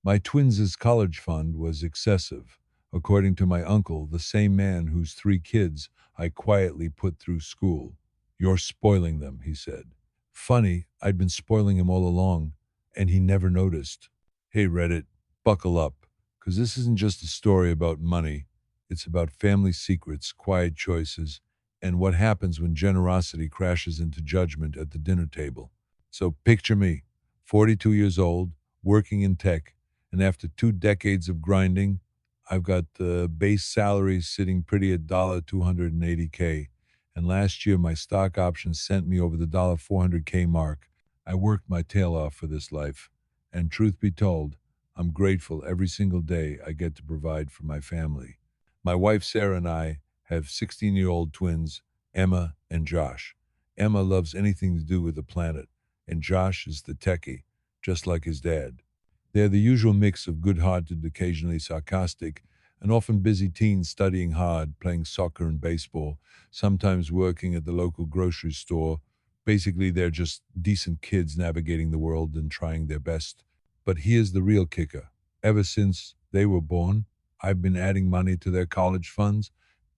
My twins' college fund was excessive, according to my uncle, the same man whose three kids I quietly put through school. You're spoiling them, he said. Funny, I'd been spoiling him all along, and he never noticed. Hey, Reddit, buckle up, because this isn't just a story about money. It's about family secrets, quiet choices, and what happens when generosity crashes into judgment at the dinner table. So picture me, 42 years old, working in tech, and after 2 decades of grinding, I've got the base salary sitting pretty at $280K. And last year, my stock options sent me over the 400K mark. I worked my tail off for this life. And truth be told, I'm grateful every single day I get to provide for my family. My wife Sarah and I have 16-year-old twins, Emma and Josh. Emma loves anything to do with the planet, and Josh is the techie, just like his dad. They're the usual mix of good-hearted, occasionally sarcastic, and often busy teens studying hard, playing soccer and baseball, sometimes working at the local grocery store. Basically, they're just decent kids navigating the world and trying their best. But here's the real kicker. Ever since they were born, I've been adding money to their college funds.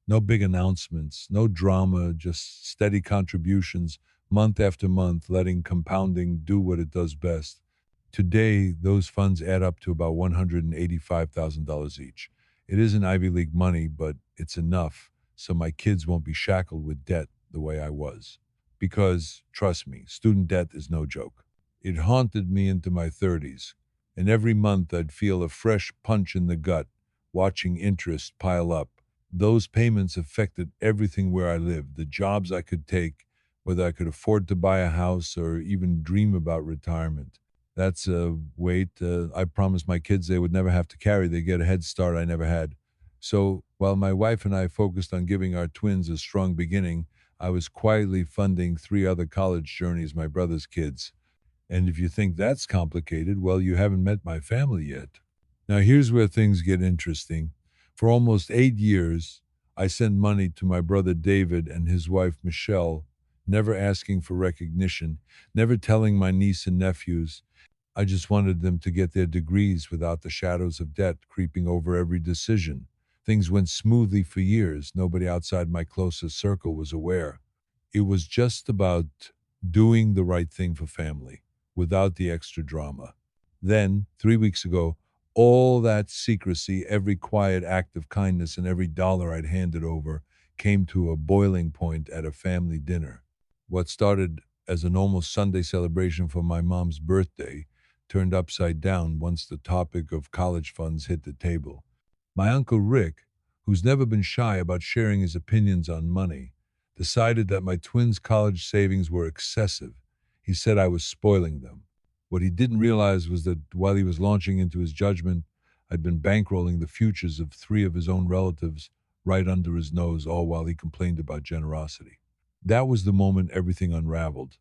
No big announcements, no drama, just steady contributions month after month, letting compounding do what it does best. Today, those funds add up to about $185,000 each. It isn't Ivy League money, but it's enough so my kids won't be shackled with debt the way I was. Because, trust me, student debt is no joke. It haunted me into my 30s, and every month I'd feel a fresh punch in the gut, watching interest pile up. Those payments affected everything where I lived, the jobs I could take, whether I could afford to buy a house or even dream about retirement. That's a weight I promised my kids they would never have to carry. They get a head start I never had. So while my wife and I focused on giving our twins a strong beginning, I was quietly funding three other college journeys my brother's kids. And if you think that's complicated, well, you haven't met my family yet. Now, here's where things get interesting. For almost 8 years, I sent money to my brother David and his wife Michelle, never asking for recognition, never telling my niece and nephews. I just wanted them to get their degrees without the shadows of debt creeping over every decision. Things went smoothly for years. Nobody outside my closest circle was aware. It was just about doing the right thing for family without the extra drama. Then, 3 weeks ago, all that secrecy, every quiet act of kindness, and every dollar I'd handed over came to a boiling point at a family dinner. What started as a normal Sunday celebration for my mom's birthday turned upside down once the topic of college funds hit the table. My uncle Rick, who's never been shy about sharing his opinions on money, decided that my twins' college savings were excessive. He said I was spoiling them. What he didn't realize was that while he was launching into his judgment, I'd been bankrolling the futures of three of his own relatives right under his nose, all while he complained about generosity. That was the moment everything unraveled.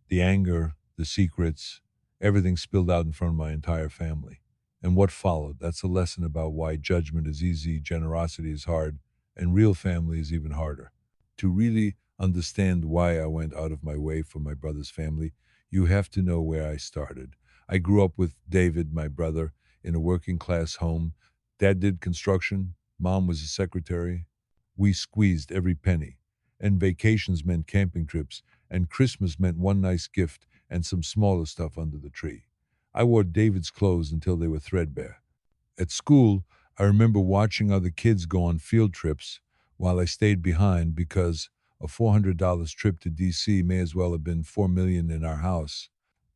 The anger, the secrets, everything spilled out in front of my entire family. And what followed? That's a lesson about why judgment is easy, generosity is hard, and real family is even harder. To really understand why I went out of my way for my brother's family, you have to know where I started. I grew up with David, my brother, in a working class home. Dad did construction, mom was a secretary. We squeezed every penny. And vacations meant camping trips, and Christmas meant one nice gift and some smaller stuff under the tree. I wore David's clothes until they were threadbare. At school, I remember watching other kids go on field trips while I stayed behind because a $400 trip to DC may as well have been 4 million in our house.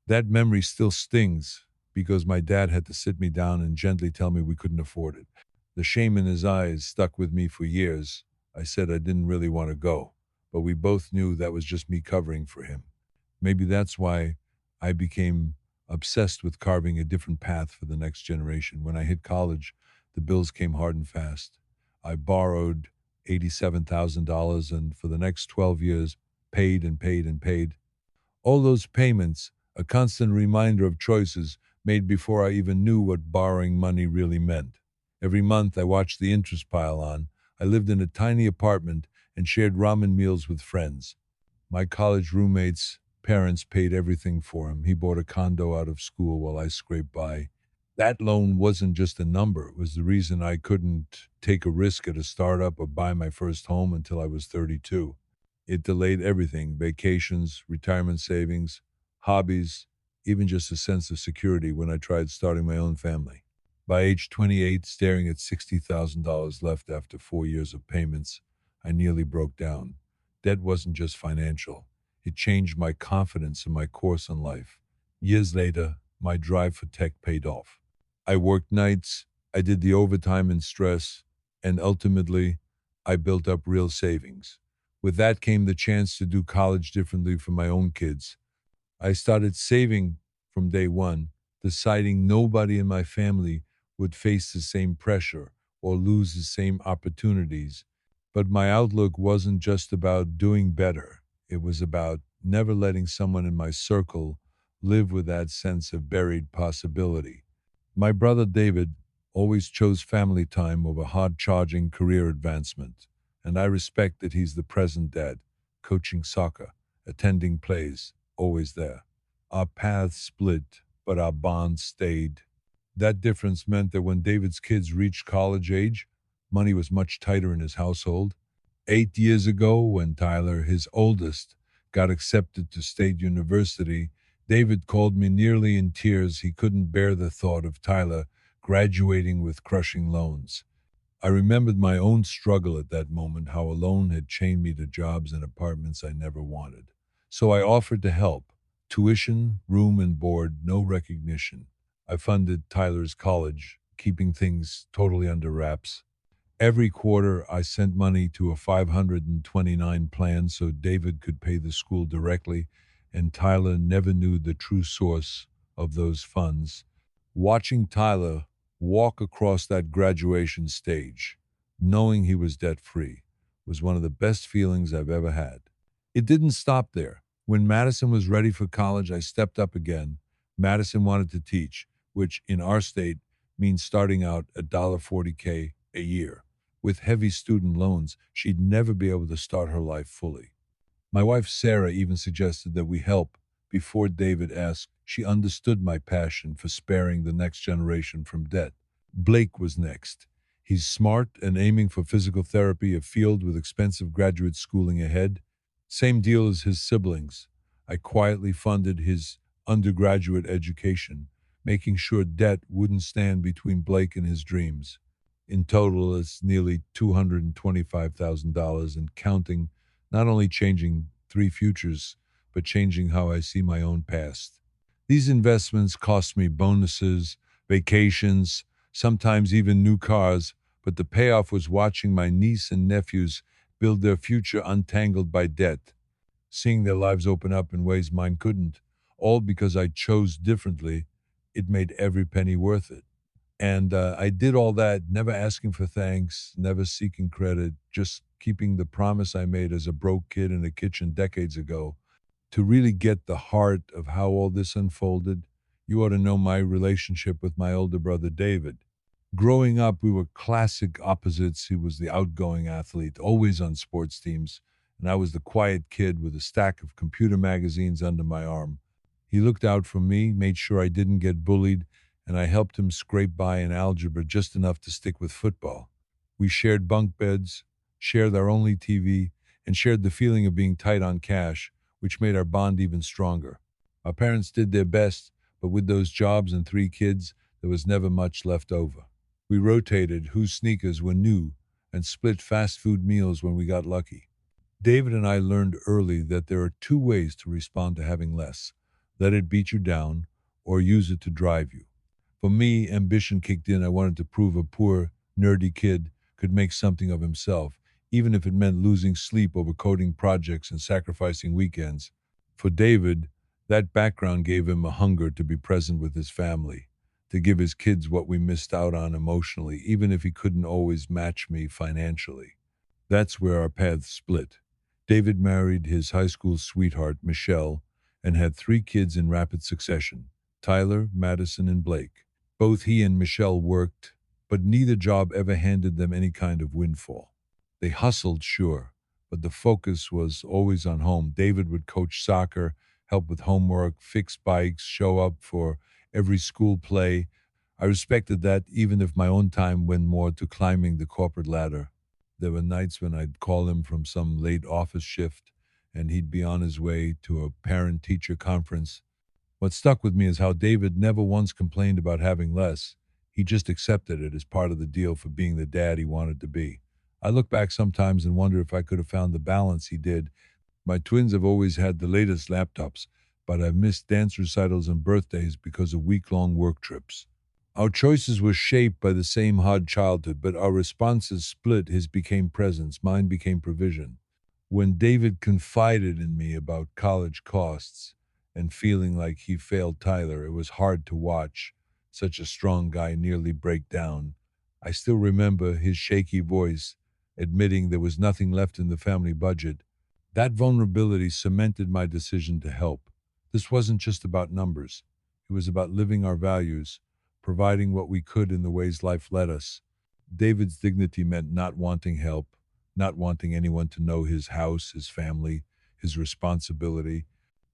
That memory still stings because my dad had to sit me down and gently tell me we couldn't afford it. The shame in his eyes stuck with me for years. I said I didn't really want to go, but we both knew that was just me covering for him. Maybe that's why I became obsessed with carving a different path for the next generation. When I hit college, the bills came hard and fast. I borrowed $87,000 and for the next 12 years paid and paid and paid. All those payments, a constant reminder of choices made before I even knew what borrowing money really meant. Every month I watched the interest pile on. I lived in a tiny apartment and shared ramen meals with friends. My college roommate's parents paid everything for him. He bought a condo out of school while I scraped by. That loan wasn't just a number, it was the reason I couldn't take a risk at a startup or buy my first home until I was 32. It delayed everything: vacations, retirement savings, hobbies, even just a sense of security when I tried starting my own family. By age 28, staring at $60,000 left after 4 years of payments, I nearly broke down. Debt wasn't just financial, it changed my confidence and my course in life. Years later, my drive for tech paid off. I worked nights, I did the overtime and stress, and ultimately, I built up real savings. With that came the chance to do college differently for my own kids. I started saving from day one, deciding nobody in my family would face the same pressure or lose the same opportunities. But my outlook wasn't just about doing better, it was about never letting someone in my circle live with that sense of buried possibility. My brother David always chose family time over hard charging career advancement, and I respect that he's the present dad, coaching soccer, attending plays, always there. Our paths split, but our bond stayed. That difference meant that when David's kids reached college age, money was much tighter in his household. 8 years ago, when Tyler, his oldest, got accepted to State University, David called me nearly in tears. He couldn't bear the thought of Tyler graduating with crushing loans. I remembered my own struggle at that moment, how a loan had chained me to jobs and apartments I never wanted. So I offered to help. Tuition, room and board, no recognition. I funded Tyler's college, keeping things totally under wraps. Every quarter, I sent money to a 529 plan so David could pay the school directly, and Tyler never knew the true source of those funds. Watching Tyler walk across that graduation stage, knowing he was debt free, was one of the best feelings I've ever had. It didn't stop there. When Madison was ready for college, I stepped up again. Madison wanted to teach, which in our state means starting out at $40K a year. With heavy student loans, she'd never be able to start her life fully. My wife Sarah even suggested that we help before David asked. She understood my passion for sparing the next generation from debt. Blake was next. He's smart and aiming for physical therapy, a field with expensive graduate schooling ahead. Same deal as his siblings. I quietly funded his undergraduate education, making sure debt wouldn't stand between Blake and his dreams. In total, it's nearly $225,000 and counting, not only changing three futures, but changing how I see my own past. These investments cost me bonuses, vacations, sometimes even new cars, but the payoff was watching my niece and nephews build their future untangled by debt, seeing their lives open up in ways mine couldn't, all because I chose differently. It made every penny worth it. And I did all that, never asking for thanks, never seeking credit, just keeping the promise I made as a broke kid in a kitchen decades ago. To really get the heart of how all this unfolded, you ought to know my relationship with my older brother David. Growing up, we were classic opposites. He was the outgoing athlete, always on sports teams, and I was the quiet kid with a stack of computer magazines under my arm. He looked out for me, made sure I didn't get bullied, and I helped him scrape by in algebra just enough to stick with football. We shared bunk beds, shared our only TV, and shared the feeling of being tight on cash, which made our bond even stronger. Our parents did their best, but with those jobs and three kids, there was never much left over. We rotated whose sneakers were new and split fast food meals when we got lucky. David and I learned early that there are two ways to respond to having less: let it beat you down or use it to drive you. For me, ambition kicked in. I wanted to prove a poor, nerdy kid could make something of himself, even if it meant losing sleep over coding projects and sacrificing weekends. For David, that background gave him a hunger to be present with his family, to give his kids what we missed out on emotionally, even if he couldn't always match me financially. That's where our paths split. David married his high school sweetheart, Michelle, and had three kids in rapid succession: Tyler, Madison, and Blake. Both he and Michelle worked, but neither job ever handed them any kind of windfall. They hustled, sure, but the focus was always on home. David would coach soccer, help with homework, fix bikes, show up for every school play. I respected that even if my own time went more to climbing the corporate ladder. There were nights when I'd call him from some late office shift and he'd be on his way to a parent teacher conference. What stuck with me is how David never once complained about having less. He just accepted it as part of the deal for being the dad he wanted to be. I look back sometimes and wonder if I could have found the balance he did. My twins have always had the latest laptops, but I've missed dance recitals and birthdays because of week-long work trips. Our choices were shaped by the same hard childhood, but our responses split. His became presence, mine became provision. When David confided in me about college costs and feeling like he failed Tyler, it was hard to watch such a strong guy nearly break down. I still remember his shaky voice admitting there was nothing left in the family budget. That vulnerability cemented my decision to help. This wasn't just about numbers, it was about living our values, providing what we could in the ways life led us. David's dignity meant not wanting help, not wanting anyone to know his house, his family, his responsibility.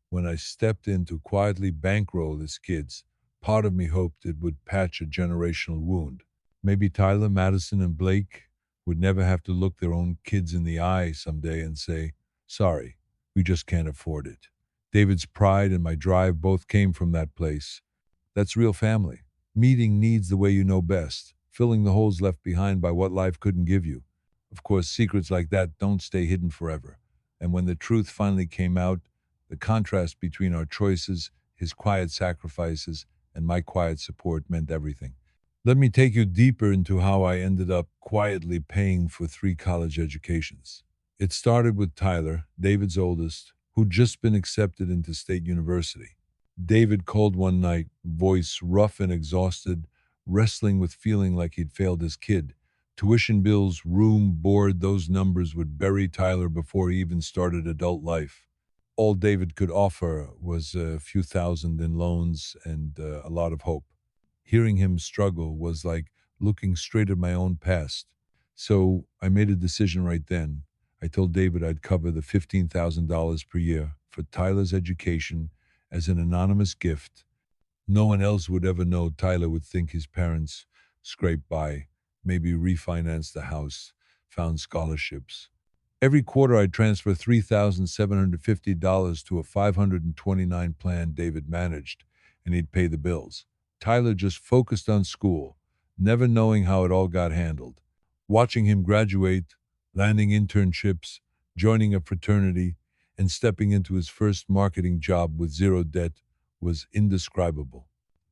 When I stepped in to quietly bankroll his kids, part of me hoped it would patch a generational wound. Maybe Tyler, Madison, and Blake would never have to look their own kids in the eye someday and say, sorry, we just can't afford it. David's pride and my drive both came from that place. That's real family. Meeting needs the way you know best, filling the holes left behind by what life couldn't give you. Of course, secrets like that don't stay hidden forever. And when the truth finally came out, the contrast between our choices, his quiet sacrifices, and my quiet support meant everything. Let me take you deeper into how I ended up quietly paying for three college educations. It started with Tyler, David's oldest, who'd just been accepted into state university. David called one night, voice rough and exhausted, wrestling with feeling like he'd failed his kid. Tuition bills, room, board, those numbers would bury Tyler before he even started adult life. All David could offer was a few thousand in loans and a lot of hope. Hearing him struggle was like looking straight at my own past. So I made a decision right then. I told David I'd cover the $15,000 per year for Tyler's education as an anonymous gift. No one else would ever know. Tyler would think his parents scraped by, maybe refinanced the house, found scholarships. Every quarter, I'd transfer $3,750 to a 529 plan David managed, and he'd pay the bills. Tyler just focused on school, never knowing how it all got handled. Watching him graduate, landing internships, joining a fraternity, and stepping into his first marketing job with zero debt was indescribable.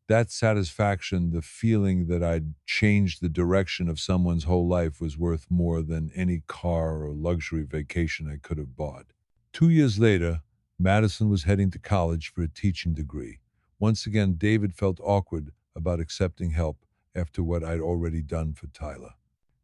That satisfaction, the feeling that I'd changed the direction of someone's whole life, was worth more than any car or luxury vacation I could have bought. 2 years later, Madison was heading to college for a teaching degree. Once again, David felt awkward about accepting help after what I'd already done for Tyler.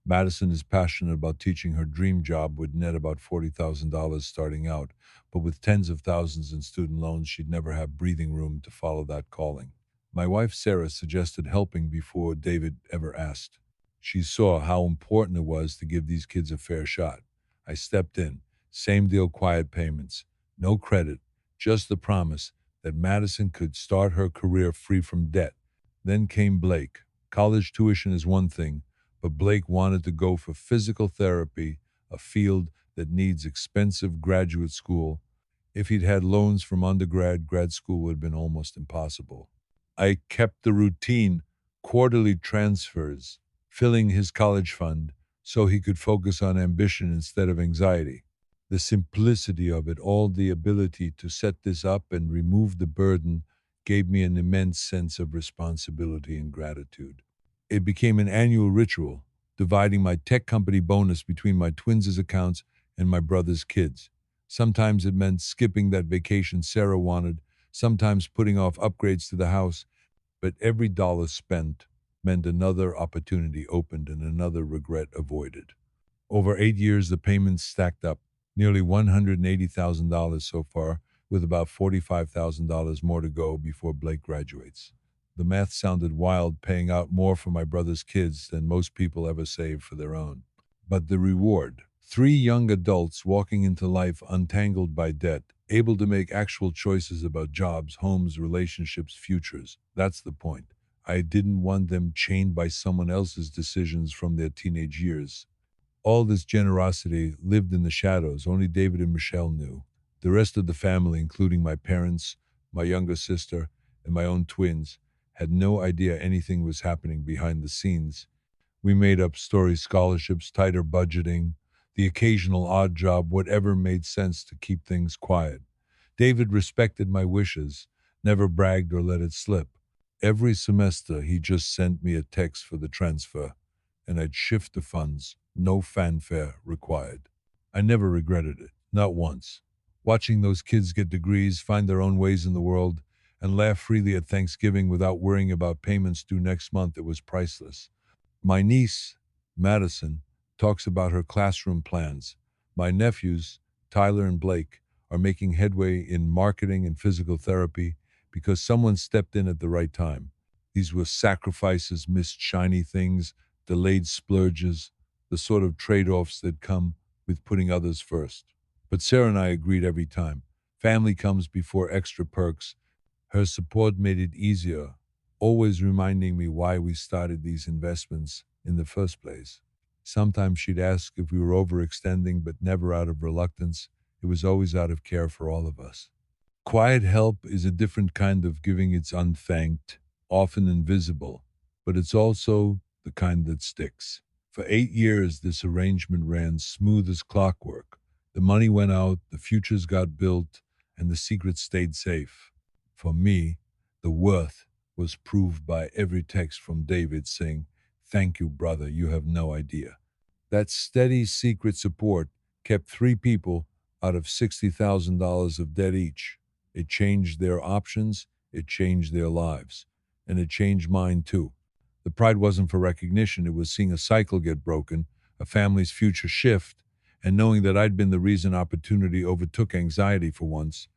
Madison is passionate about teaching. Her dream job would net about $40,000 starting out, but with tens of thousands in student loans, she'd never have breathing room to follow that calling. My wife Sarah suggested helping before David ever asked. She saw how important it was to give these kids a fair shot. I stepped in. Same deal, quiet payments. No credit, just the promise that Madison could start her career free from debt. Then came Blake. College tuition is one thing, but Blake wanted to go for physical therapy, a field that needs expensive graduate school. If he'd had loans from undergrad, grad school would have been almost impossible. I kept the routine, quarterly transfers, filling his college fund so he could focus on ambition instead of anxiety. The simplicity of it all, the ability to set this up and remove the burden, gave me an immense sense of responsibility and gratitude. It became an annual ritual, dividing my tech company bonus between my twins' accounts and my brother's kids. Sometimes it meant skipping that vacation Sarah wanted, sometimes putting off upgrades to the house, but every dollar spent meant another opportunity opened and another regret avoided. Over 8 years, the payments stacked up, nearly $180,000 so far, with about $45,000 more to go before Blake graduates. The math sounded wild, paying out more for my brother's kids than most people ever save for their own. But the reward, three young adults walking into life untangled by debt, able to make actual choices about jobs, homes, relationships, futures. That's the point. I didn't want them chained by someone else's decisions from their teenage years. All this generosity lived in the shadows. Only David and Michelle knew. The rest of the family, including my parents, my younger sister, and my own twins, had no idea anything was happening behind the scenes. We made up story scholarships, tighter budgeting, the occasional odd job, whatever made sense to keep things quiet. David respected my wishes, never bragged or let it slip. Every semester, he just sent me a text for the transfer, and I'd shift the funds, no fanfare required. I never regretted it, not once. Watching those kids get degrees, find their own ways in the world, and laugh freely at Thanksgiving without worrying about payments due next month, it was priceless. My niece, Madison, talks about her classroom plans. My nephews, Tyler and Blake, are making headway in marketing and physical therapy because someone stepped in at the right time. These were sacrifices, missed shiny things, delayed splurges, the sort of trade offs that come with putting others first. But Sarah and I agreed every time. Family comes before extra perks. Her support made it easier, always reminding me why we started these investments in the first place. Sometimes she'd ask if we were overextending, but never out of reluctance. It was always out of care for all of us. Quiet help is a different kind of giving. It's unthanked, often invisible, but it's also the kind that sticks. For 8 years, this arrangement ran smooth as clockwork. The money went out, the futures got built, and the secrets stayed safe. For me, the worth was proved by every text from David saying, "Thank you, brother, you have no idea." That steady secret support kept three people out of $60,000 of debt each. It changed their options, it changed their lives, and it changed mine too. The pride wasn't for recognition, it was seeing a cycle get broken, a family's future shift, and knowing that I'd been the reason opportunity overtook anxiety for once.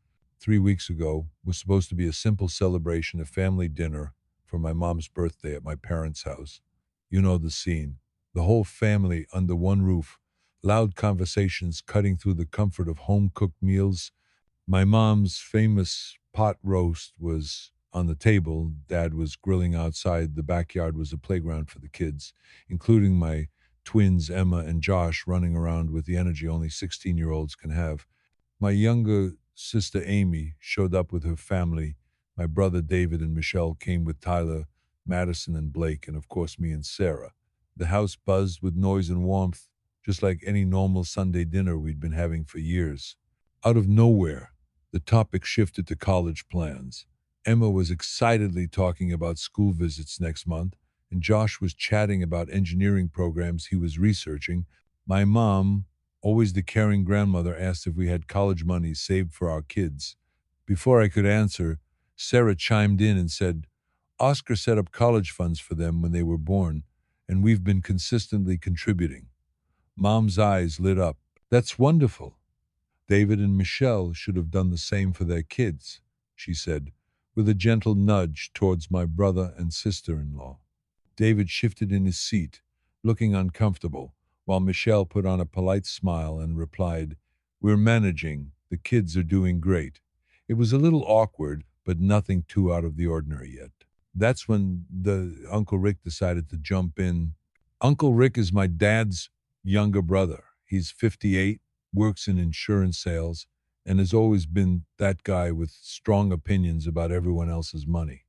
3 weeks ago was supposed to be a simple celebration, a family dinner for my mom's birthday at my parents' house. You know the scene. The whole family under one roof, loud conversations cutting through the comfort of home cooked meals. My mom's famous pot roast was on the table. Dad was grilling outside. The backyard was a playground for the kids, including my twins, Emma and Josh, running around with the energy only 16-year-olds can have. My younger sister Amy showed up with her family. My brother David and Michelle came with Tyler, Madison, and Blake, and of course me and Sarah. The house buzzed with noise and warmth, just like any normal Sunday dinner we'd been having for years. Out of nowhere, the topic shifted to college plans. Emma was excitedly talking about school visits next month, and Josh was chatting about engineering programs he was researching. My mom, always the caring grandmother, asked if we had college money saved for our kids. Before I could answer, Sarah chimed in and said, "Oscar set up college funds for them when they were born, and we've been consistently contributing." Mom's eyes lit up. "That's wonderful. David and Michelle should have done the same for their kids," she said, with a gentle nudge towards my brother and sister-in-law. David shifted in his seat, looking uncomfortable, while Michelle put on a polite smile and replied, "We're managing. The kids are doing great." It was a little awkward, but nothing too out of the ordinary yet. That's when the Uncle Rick decided to jump in. Uncle Rick is my dad's younger brother. He's 58, works in insurance sales, and has always been that guy with strong opinions about everyone else's money.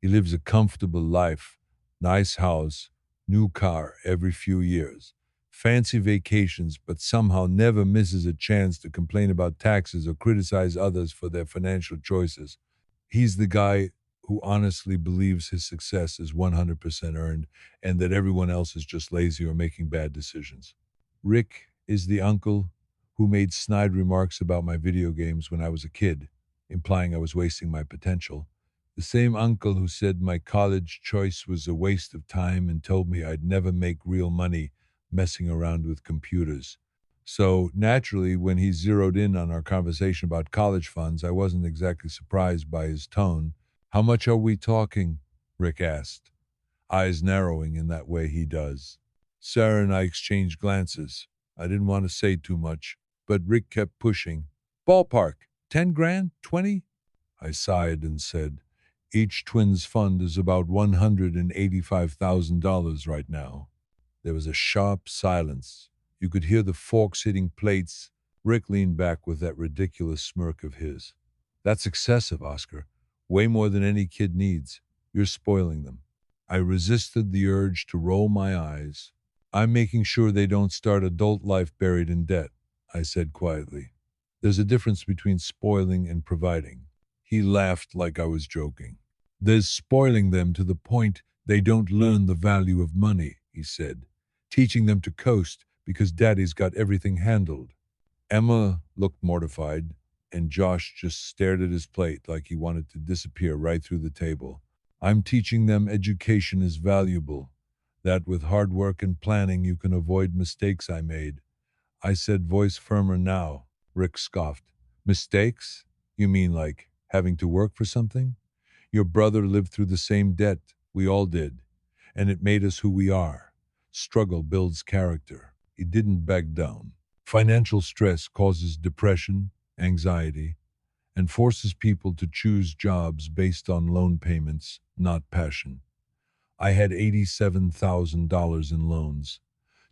He lives a comfortable life, nice house, new car every few years, fancy vacations, but somehow never misses a chance to complain about taxes or criticize others for their financial choices. He's the guy who honestly believes his success is 100% earned and that everyone else is just lazy or making bad decisions. Rick is the uncle who made snide remarks about my video games when I was a kid, implying I was wasting my potential. The same uncle who said my college choice was a waste of time and told me I'd never make real money messing around with computers. So naturally, when he zeroed in on our conversation about college funds, I wasn't exactly surprised by his tone. "How much are we talking?" Rick asked, eyes narrowing in that way he does. Sarah and I exchanged glances. I didn't want to say too much, but Rick kept pushing. "Ballpark, 10 grand, 20?" I sighed and said, Each twins fund is about $185,000 right now. There was a sharp silence. You could hear the forks hitting plates. Rick leaned back with that ridiculous smirk of his. That's excessive, Oscar. Way more than any kid needs. You're spoiling them. I resisted the urge to roll my eyes. I'm making sure they don't start adult life buried in debt, I said quietly. There's a difference between spoiling and providing. He laughed like I was joking. There's spoiling them to the point they don't learn the value of money, he said, teaching them to coast because daddy's got everything handled. Emma looked mortified, and Josh just stared at his plate like he wanted to disappear right through the table. I'm teaching them education is valuable, that with hard work and planning you can avoid mistakes I made. I said, voice firmer now. Rick scoffed. Mistakes? You mean like having to work for something? Your brother lived through the same debt. We all did. And it made us who we are. Struggle builds character. He didn't back down. Financial stress causes depression, anxiety, and forces people to choose jobs based on loan payments, not passion. I had $87,000 in loans.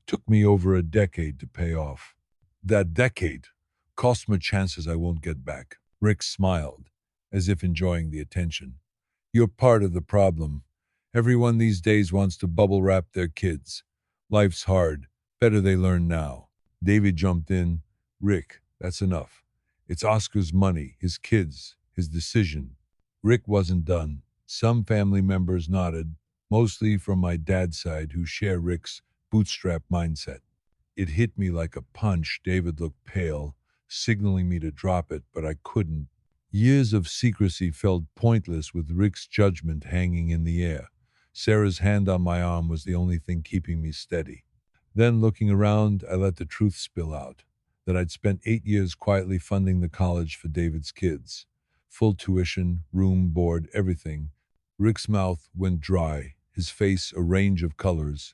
Took me over a decade to pay off. That decade cost me chances I won't get back. Rick smiled, as if enjoying the attention. You're part of the problem. Everyone these days wants to bubble wrap their kids. Life's hard. Better they learn now. David jumped in. Rick, that's enough. It's Oscar's money, his kids, his decision. Rick wasn't done. Some family members nodded, mostly from my dad's side, who share Rick's bootstrap mindset. It hit me like a punch. David looked pale, signaling me to drop it, but I couldn't. Years of secrecy felt pointless with Rick's judgment hanging in the air. Sarah's hand on my arm was the only thing keeping me steady. Then, looking around, I let the truth spill out, that I'd spent 8 years quietly funding the college for David's kids. Full tuition, room, board, everything. Rick's mouth went dry, his face a range of colors.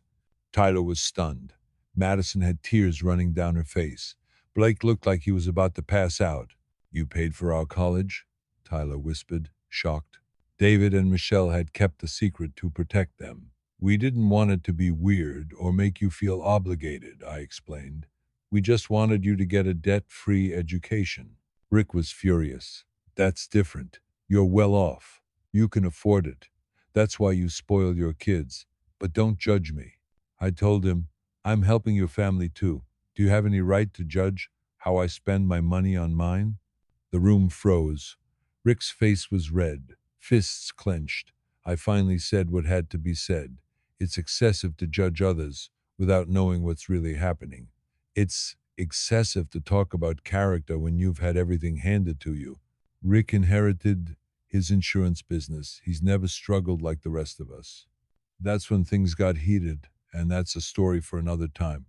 Tyler was stunned. Madison had tears running down her face. Blake looked like he was about to pass out. You paid for our college? Tyler whispered, shocked. David and Michelle had kept the secret to protect them. We didn't want it to be weird or make you feel obligated, I explained. We just wanted you to get a debt-free education. Rick was furious. That's different. You're well off. You can afford it. That's why you spoil your kids. But don't judge me. I told him, I'm helping your family too. Do you have any right to judge how I spend my money on mine? The room froze. Rick's face was red, fists clenched. I finally said what had to be said. It's excessive to judge others without knowing what's really happening. It's excessive to talk about character when you've had everything handed to you. Rick inherited his insurance business. He's never struggled like the rest of us. That's when things got heated, and that's a story for another time.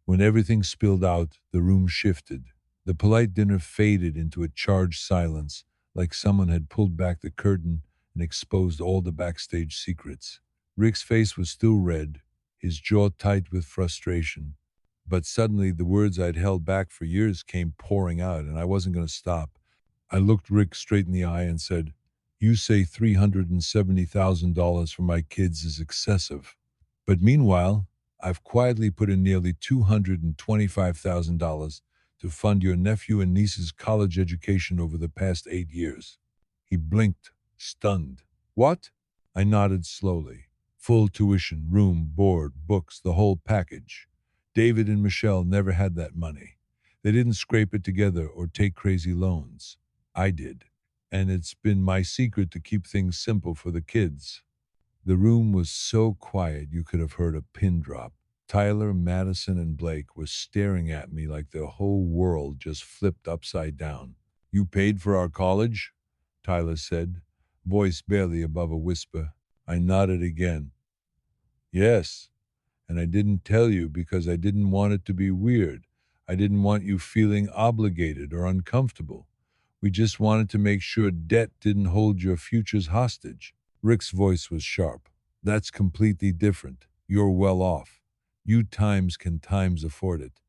When everything spilled out, the room shifted. The polite dinner faded into a charged silence, like someone had pulled back the curtain and exposed all the backstage secrets. Rick's face was still red, his jaw tight with frustration. But suddenly the words I'd held back for years came pouring out, and I wasn't going to stop. I looked Rick straight in the eye and said, You say $370,000 for my kids is excessive. But meanwhile, I've quietly put in nearly $225,000 to fund your nephew and niece's college education over the past 8 years. He blinked, stunned. What? I nodded slowly. Full tuition, room, board, books, the whole package. David and Michelle never had that money. They didn't scrape it together or take crazy loans. I did. And it's been my secret to keep things simple for the kids. The room was so quiet you could have heard a pin drop. Tyler, Madison, and Blake were staring at me like their whole world just flipped upside down. You paid for our college? Tyler said, voice barely above a whisper. I nodded again. Yes, and I didn't tell you because I didn't want it to be weird. I didn't want you feeling obligated or uncomfortable. We just wanted to make sure debt didn't hold your futures hostage. Rick's voice was sharp. That's completely different. You're well off. You times can times afford it.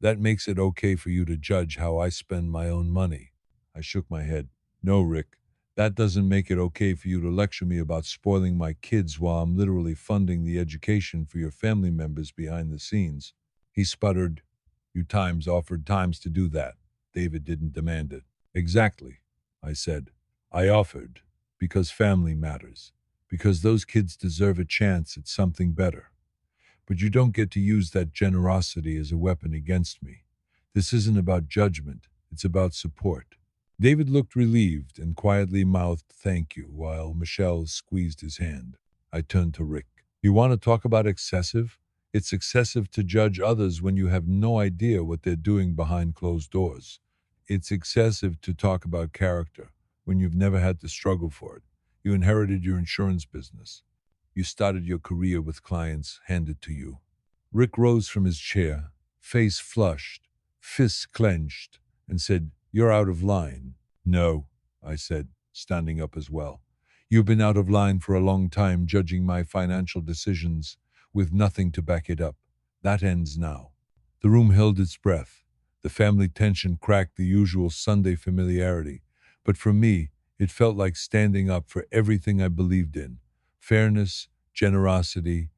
That makes it okay for you to judge how I spend my own money. I shook my head. No, Rick, That doesn't make it okay for you to lecture me about spoiling my kids while I'm literally funding the education for your family members behind the scenes. He sputtered. You times offered times to do that. David didn't demand it. Exactly, I said. I offered because family matters, because those kids deserve a chance at something better. But you don't get to use that generosity as a weapon against me. This isn't about judgment, it's about support. David looked relieved and quietly mouthed thank you while Michelle squeezed his hand. I turned to Rick. You want to talk about excessive? It's excessive to judge others when you have no idea what they're doing behind closed doors. It's excessive to talk about character when you've never had to struggle for it. You inherited your insurance business. You started your career with clients handed to you. Rick rose from his chair, face flushed, fists clenched, and said, You're out of line. No, I said, standing up as well. You've been out of line for a long time judging my financial decisions with nothing to back it up. That ends now. The room held its breath. The family tension cracked the usual Sunday familiarity. But for me, it felt like standing up for everything I believed in: fairness, generosity,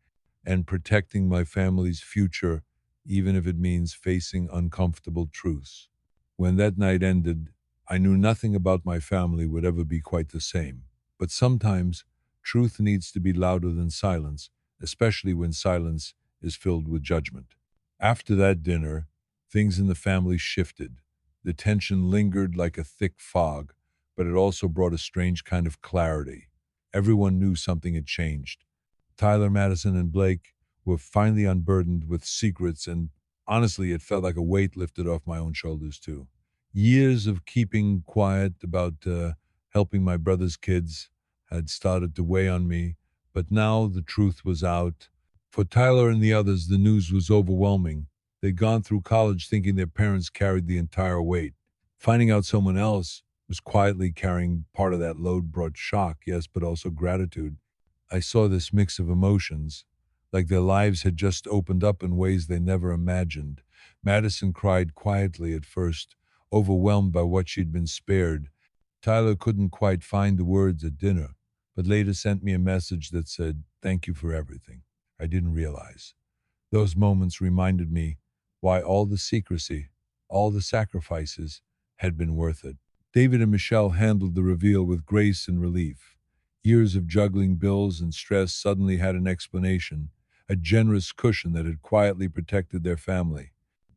and protecting my family's future, even if it means facing uncomfortable truths. When that night ended, I knew nothing about my family would ever be quite the same. But sometimes, truth needs to be louder than silence, especially when silence is filled with judgment. After that dinner, things in the family shifted. The tension lingered like a thick fog, but it also brought a strange kind of clarity. Everyone knew something had changed. Tyler, Madison, and Blake were finally unburdened with secrets, and honestly, it felt like a weight lifted off my own shoulders, too. Years of keeping quiet about helping my brother's kids had started to weigh on me, but now the truth was out. For Tyler and the others, the news was overwhelming. They'd gone through college thinking their parents carried the entire weight. Finding out someone else was quietly carrying part of that load brought shock, yes, but also gratitude. I saw this mix of emotions, like their lives had just opened up in ways they never imagined. Madison cried quietly at first, overwhelmed by what she'd been spared. Tyler couldn't quite find the words at dinner, but later sent me a message that said, Thank you for everything. I didn't realize. Those moments reminded me why all the secrecy, all the sacrifices had been worth it. David and Michelle handled the reveal with grace and relief. Years of juggling bills and stress suddenly had an explanation, a generous cushion that had quietly protected their family.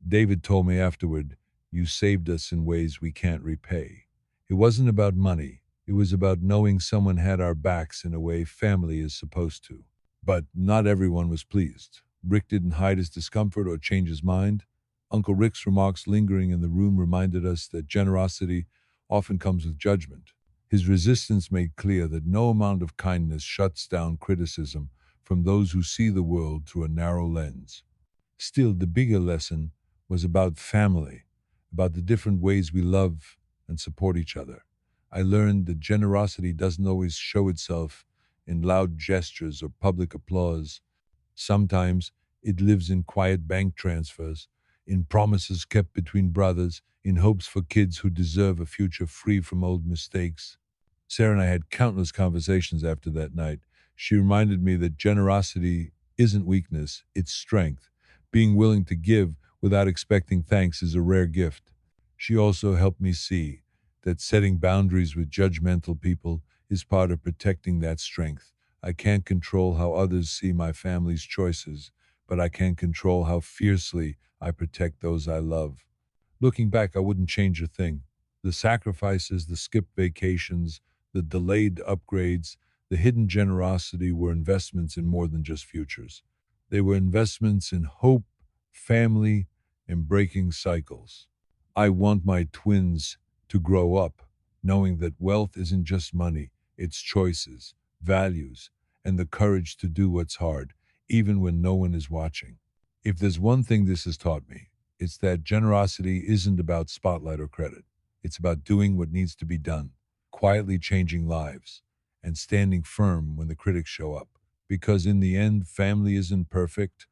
David told me afterward, You saved us in ways we can't repay. It wasn't about money. It was about knowing someone had our backs in a way family is supposed to. But not everyone was pleased. Rick didn't hide his discomfort or change his mind. Uncle Rick's remarks lingering in the room reminded us that generosity often comes with judgment. His resistance made clear that no amount of kindness shuts down criticism from those who see the world through a narrow lens. Still, the bigger lesson was about family, about the different ways we love and support each other. I learned that generosity doesn't always show itself in loud gestures or public applause. Sometimes it lives in quiet bank transfers, in promises kept between brothers, in hopes for kids who deserve a future free from old mistakes. Sarah and I had countless conversations after that night. She reminded me that generosity isn't weakness, it's strength. Being willing to give without expecting thanks is a rare gift. She also helped me see that setting boundaries with judgmental people is part of protecting that strength. I can't control how others see my family's choices, but I can control how fiercely I protect those I love. Looking back, I wouldn't change a thing. The sacrifices, the skipped vacations, the delayed upgrades, the hidden generosity were investments in more than just futures. They were investments in hope, family, and breaking cycles. I want my twins to grow up knowing that wealth isn't just money, it's choices, values, and the courage to do what's hard, even when no one is watching. If there's one thing this has taught me, it's that generosity isn't about spotlight or credit. It's about doing what needs to be done, quietly changing lives, and standing firm when the critics show up. Because in the end, family isn't perfect.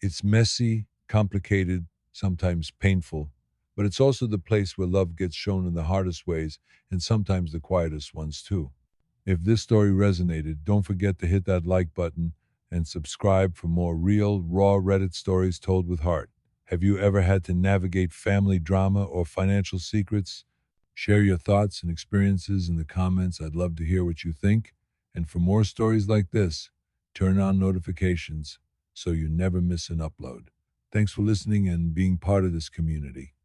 It's messy, complicated, sometimes painful, but it's also the place where love gets shown in the hardest ways and sometimes the quietest ones too. If this story resonated, don't forget to hit that like button and subscribe for more real, raw Reddit stories told with heart. Have you ever had to navigate family drama or financial secrets? Share your thoughts and experiences in the comments. I'd love to hear what you think. And for more stories like this, turn on notifications so you never miss an upload. Thanks for listening and being part of this community.